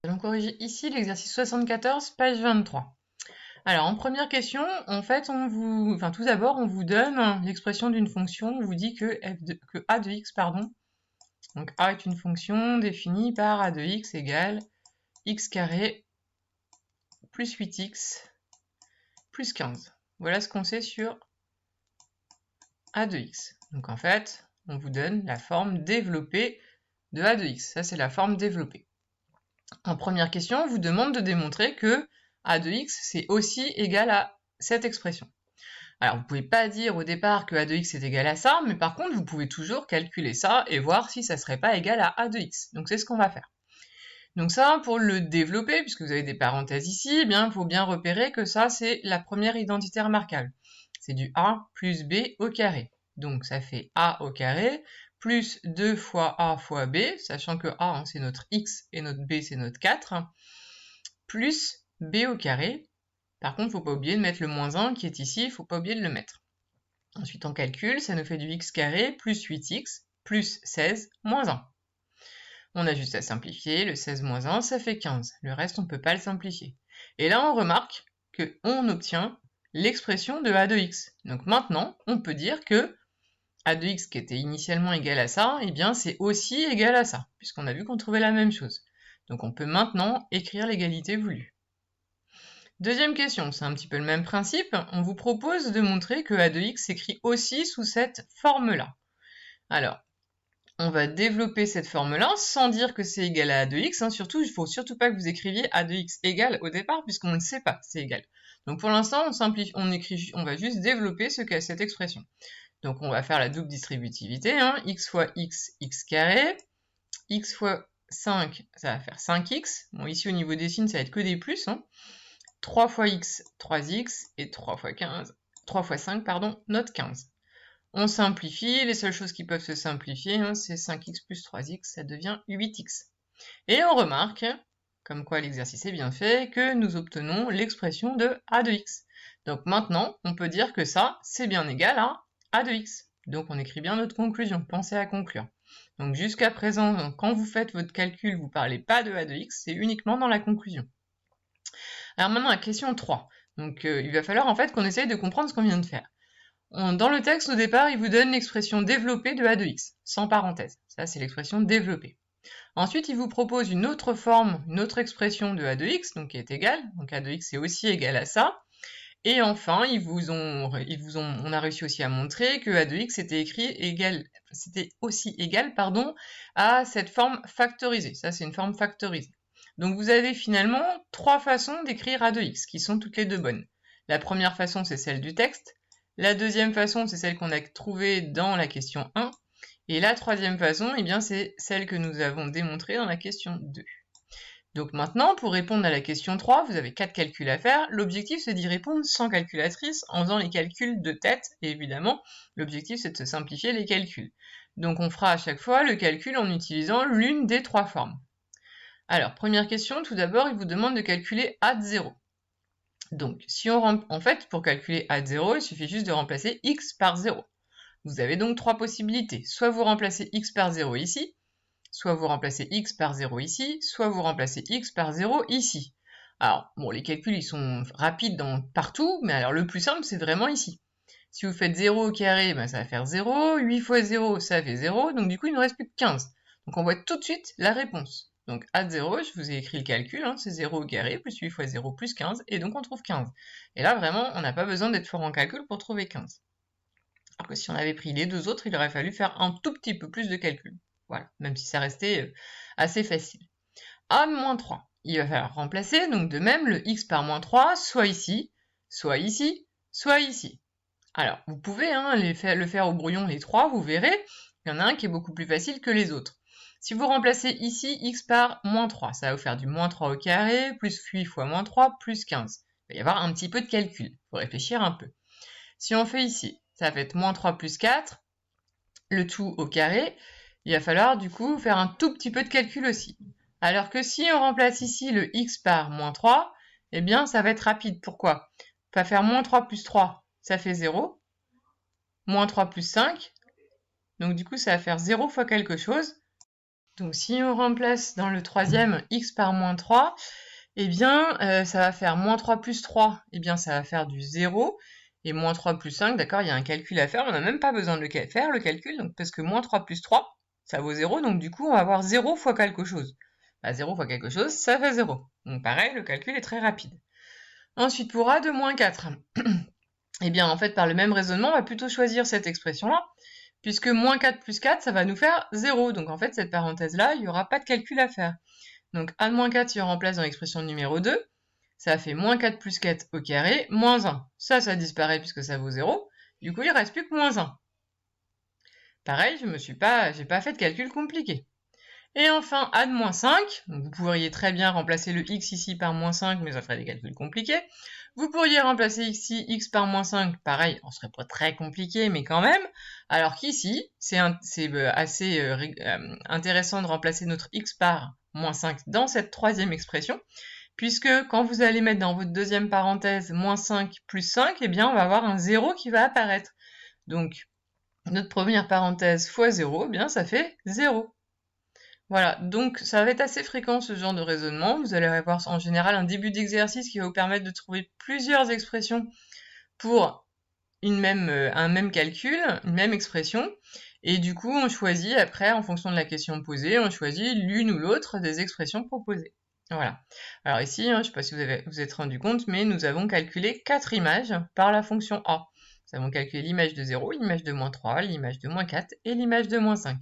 allons corriger ici l'exercice 74, page 23. Alors, en première question, en fait, tout d'abord, on vous donne l'expression d'une fonction, on vous dit que a de x, donc a est une fonction définie par a de x égale x carré plus 8x plus 15. Voilà ce qu'on sait sur a de x. Donc en fait, on vous donne la forme développée de a de x. Ça, c'est la forme développée. En première question, on vous demande de démontrer que a de x, c'est aussi égal à cette expression. Alors, vous ne pouvez pas dire au départ que a de x est égal à ça, mais par contre, vous pouvez toujours calculer ça et voir si ça ne serait pas égal à a de x. Donc, c'est ce qu'on va faire. Donc ça, pour le développer, puisque vous avez des parenthèses ici, eh bien, il faut bien repérer que ça, c'est la première identité remarquable. C'est du a plus b au carré. Donc, ça fait a au carré plus 2 fois a fois b, sachant que a, c'est notre x et notre b, c'est notre 4, plus b au carré. Par contre, il ne faut pas oublier de mettre le moins 1 qui est ici, il ne faut pas oublier de le mettre. Ensuite, on calcule, ça nous fait du x carré plus 8x plus 16 moins 1. On a juste à simplifier, le 16 moins 1, ça fait 15. Le reste, on ne peut pas le simplifier. Et là, on remarque qu'on obtient l'expression de a de x. Donc maintenant, on peut dire que a de x qui était initialement égal à ça, eh bien c'est aussi égal à ça, puisqu'on a vu qu'on trouvait la même chose. Donc on peut maintenant écrire l'égalité voulue. Deuxième question, c'est un petit peu le même principe. On vous propose de montrer que a de x s'écrit aussi sous cette forme-là. Alors, on va développer cette forme-là sans dire que c'est égal à a de x. Surtout, il ne faut surtout pas que vous écriviez a de x égal au départ, puisqu'on ne sait pas, c'est égal. Donc pour l'instant, on va juste développer ce qu'est cette expression. Donc on va faire la double distributivité, x fois x, x carré, x fois 5, ça va faire 5x. Bon, ici au niveau des signes, ça va être que des plus. 3 fois x, 3x, et 3 fois 5, notre 15. On simplifie, les seules choses qui peuvent se simplifier, c'est 5x plus 3x, ça devient 8x. Et on remarque, comme quoi l'exercice est bien fait, que nous obtenons l'expression de a de x. Donc maintenant, on peut dire que ça, c'est bien égal à a de x. Donc on écrit bien notre conclusion, pensez à conclure. Donc jusqu'à présent, quand vous faites votre calcul, vous ne parlez pas de a de x, c'est uniquement dans la conclusion. Alors maintenant, la question 3. Donc il va falloir en fait qu'on essaye de comprendre ce qu'on vient de faire. Dans le texte, au départ, il vous donne l'expression développée de a de x, sans parenthèse. Ça, c'est l'expression développée. Ensuite, il vous propose une autre forme, une autre expression de a de x, donc qui est égale. Donc a de x est aussi égal à ça. Et enfin, on a réussi aussi à montrer que a de x c'était aussi égal à cette forme factorisée. Ça, c'est une forme factorisée. Donc vous avez finalement 3 façons d'écrire a de x, qui sont toutes les deux bonnes. La première façon, c'est celle du texte. La deuxième façon, c'est celle qu'on a trouvée dans la question 1. Et la troisième façon, eh bien, c'est celle que nous avons démontrée dans la question 2. Donc maintenant, pour répondre à la question 3, vous avez 4 calculs à faire. L'objectif, c'est d'y répondre sans calculatrice, en faisant les calculs de tête. Et évidemment, l'objectif, c'est de se simplifier les calculs. Donc on fera à chaque fois le calcul en utilisant l'une des 3 formes. Alors, première question, tout d'abord, il vous demande de calculer a de 0. Donc, en fait, pour calculer a de 0, il suffit juste de remplacer x par 0. Vous avez donc 3 possibilités. Soit vous remplacez x par 0 ici, soit vous remplacez x par 0 ici, soit vous remplacez x par 0 ici. Alors, bon, les calculs, ils sont rapides partout, mais alors le plus simple, c'est vraiment ici. Si vous faites 0 au carré, ça va faire 0, 8 fois 0, ça fait 0, donc du coup, il ne nous reste plus que 15. Donc on voit tout de suite la réponse. Donc a de 0, je vous ai écrit le calcul, c'est 0 au carré, plus 8 fois 0, plus 15, et donc on trouve 15. Et là, vraiment, on n'a pas besoin d'être fort en calcul pour trouver 15. Alors que si on avait pris les deux autres, il aurait fallu faire un tout petit peu plus de calcul. Voilà, même si ça restait assez facile. A-3, il va falloir remplacer, donc de même, le x par moins 3, soit ici, soit ici, soit ici. Alors, vous pouvez le faire au brouillon les 3, vous verrez, il y en a un qui est beaucoup plus facile que les autres. Si vous remplacez ici x par moins 3, ça va vous faire du moins 3 au carré, plus 8 fois moins 3, plus 15. Il va y avoir un petit peu de calcul, il faut réfléchir un peu. Si on fait ici, ça va être moins 3 plus 4, le tout au carré, il va falloir du coup faire un tout petit peu de calcul aussi. Alors que si on remplace ici le x par moins 3, eh bien ça va être rapide. Pourquoi? On va faire moins 3 plus 3, ça fait 0. Moins 3 plus 5, donc du coup ça va faire 0 fois quelque chose. Donc si on remplace dans le troisième x par moins 3, eh bien ça va faire moins 3 plus 3, eh bien ça va faire du 0, et moins 3 plus 5, d'accord, il y a un calcul à faire, on n'a même pas besoin de faire le calcul, donc, parce que moins 3 plus 3, ça vaut 0, donc du coup on va avoir 0 fois quelque chose. Bah, 0 fois quelque chose, ça fait 0. Donc pareil, le calcul est très rapide. Ensuite, pour a de moins 4, eh bien en fait par le même raisonnement, on va plutôt choisir cette expression-là, puisque moins 4 plus 4, ça va nous faire 0. Donc en fait, cette parenthèse-là, il n'y aura pas de calcul à faire. Donc a de moins 4, si on remplace dans l'expression numéro 2, ça fait moins 4 plus 4 au carré, moins 1. Ça disparaît puisque ça vaut 0. Du coup, il ne reste plus que moins 1. Pareil, j'ai pas fait de calcul compliqué. Et enfin, a de moins 5, donc vous pourriez très bien remplacer le x ici par moins 5, mais ça ferait des calculs compliqués. Vous pourriez remplacer ici x par moins 5, pareil, on serait pas très compliqué, mais quand même. Alors qu'ici, c'est assez intéressant de remplacer notre x par moins 5 dans cette troisième expression, puisque quand vous allez mettre dans votre deuxième parenthèse moins 5 plus 5, eh bien on va avoir un 0 qui va apparaître. Donc, notre première parenthèse fois 0, eh bien ça fait 0. Voilà, donc ça va être assez fréquent ce genre de raisonnement. Vous allez avoir en général un début d'exercice qui va vous permettre de trouver plusieurs expressions pour un même calcul, une même expression. Et du coup, on choisit après, en fonction de la question posée, on choisit l'une ou l'autre des expressions proposées. Voilà. Alors ici, je ne sais pas si vous êtes rendu compte, mais nous avons calculé 4 images par la fonction a. Nous avons calculé l'image de 0, l'image de moins 3, l'image de moins 4 et l'image de moins 5.